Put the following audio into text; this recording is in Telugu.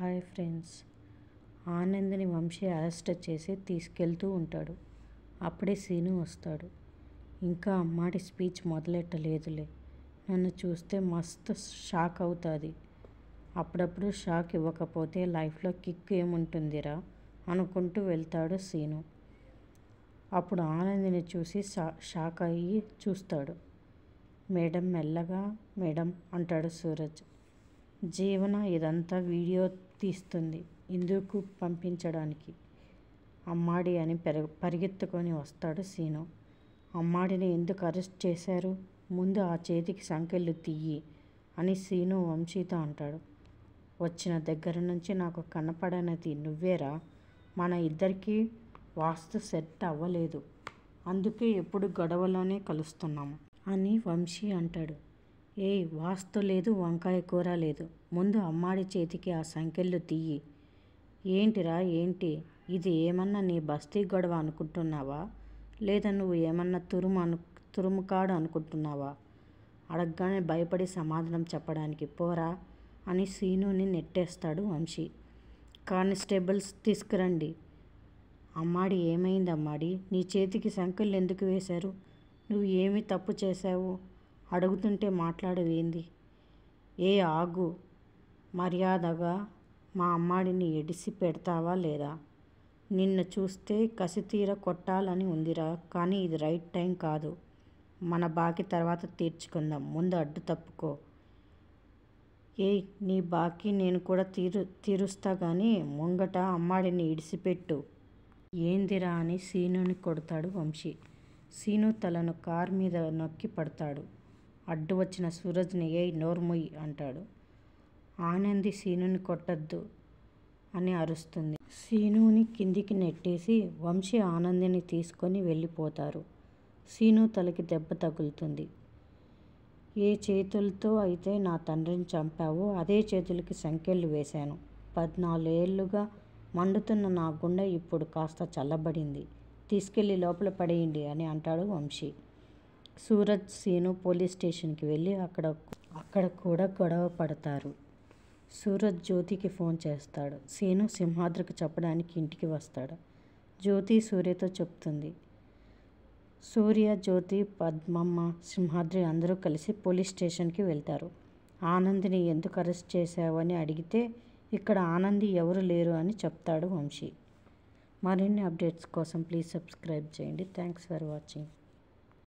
Hi friends. ఆనంద్ని వంశీ అరెస్ట్ చేసి తీసుకెళ్తూ ఉంటాడు. అప్పుడే సీను వస్తాడు. ఇంకా అమ్మాడి స్పీచ్ మొదలెట్టలేదులే, నన్ను చూస్తే మస్తు షాక్ అవుతుంది. అప్పుడప్పుడు షాక్ ఇవ్వకపోతే లైఫ్లో కిక్ ఏముంటుందిరా అనుకుంటూ వెళ్తాడు సీను. అప్పుడు ఆనంద్ని చూసి షాక్ అయ్యి చూస్తాడు. మేడం మెల్లగా మేడం అంటాడు సూరజ్. జీవన ఇదంతా వీడియో తీస్తుంది, ఇందుకు పంపించడానికి. అమ్మాడి అని పరిగెత్తుకొని వస్తాడు సీను. అమ్మాడిని ఎందుకు అరెస్ట్ చేశారు? ముందు ఆ చేతికి సంకెళ్ళు తీయి అని సీను వంశీతో అంటాడు. వచ్చిన దగ్గర నుంచి నాకు కనపడనది నువ్వేరా. మన ఇద్దరికీ వాస్తు సెట్ అవ్వలేదు, అందుకే ఎప్పుడు గొడవలోనే కలుస్తున్నాము అని వంశీ అంటాడు. ఏయ్, వాస్తు లేదు, వంకాయ కూర లేదు. ముందు అమ్మాడి చేతికి ఆ సంకెళ్ళు తీయి. ఏంటిరా ఏంటి? ఇది ఏమన్నా నీ బస్తీ గొడవ అనుకుంటున్నావా? లేదా నువ్వు ఏమన్నా తురుముకాడు అనుకుంటున్నావా? అడగగానే భయపడి సమాధానం చెప్పడానికి పోరా అని సీనుని నెట్టేస్తాడు వంశీ. కానిస్టేబుల్స్ తీసుకురండి. అమ్మాడి ఏమైంది? అమ్మాడి, నీ చేతికి సంకెళ్ళు ఎందుకు వేశారు? నువ్వు ఏమి తప్పు చేశావు? అడుగుతుంటే మాట్లాడవేంది? ఏ ఆగు, మర్యాదగా మా అమ్మాడిని ఎడిసి పెడతావా లేదా? నిన్ను చూస్తే కసితీర కొట్టాలని ఉందిరా, కానీ ఇది రైట్ టైం కాదు. మన బాకీ తర్వాత తీర్చుకుందాం, ముందు అడ్డు తప్పుకో. ఏయ్, నీ బాకీ నేను కూడా తీరుస్తా కానీ ముంగట అమ్మాడిని ఇడిసిపెట్టు. ఏందిరా అని సీనుని కొడతాడు వంశీ. సీను తలను కారు మీద నొక్కి పడతాడు. అడ్డు వచ్చిన సూరజ్ని ఏయ్ నోర్ముయ్ అంటాడు. ఆనంది సీనుని కొట్టద్దు అని అరుస్తుంది. సీనుని కిందికి నెట్టేసి వంశీ ఆనందిని తీసుకొని వెళ్ళిపోతారు. సీను తలకి దెబ్బ తగులుతుంది. ఏ చేతులతో అయితే నా తండ్రిని చంపావో అదే చేతులకి సంకెళ్ళు వేశాను. 14 ఏళ్లుగా మండుతున్న నా గుండె ఇప్పుడు కాస్త చల్లబడింది. తీసుకెళ్ళి లోపల పడేయండి అని అంటాడు వంశీ. సూరజ్, సీను పోలీస్ స్టేషన్కి వెళ్ళి అక్కడ కూడా గొడవ పడతారు. సూరజ్ జ్యోతికి ఫోన్ చేస్తాడు. సీను సింహాద్రికి చెప్పడానికి ఇంటికి వస్తాడు. జ్యోతి సూర్యతో చెప్తుంది. సూర్య, జ్యోతి, పద్మమ్మ, సింహాద్రి అందరూ కలిసి పోలీస్ స్టేషన్కి వెళ్తారు. ఆనందిని ఎందుకు అరెస్ట్ చేశావని అడిగితే ఇక్కడ ఆనంది ఎవరు లేరు అని చెప్తాడు వంశీ. మరిన్ని అప్డేట్స్ కోసం ప్లీజ్ సబ్స్క్రైబ్ చేయండి. Thanks for watching.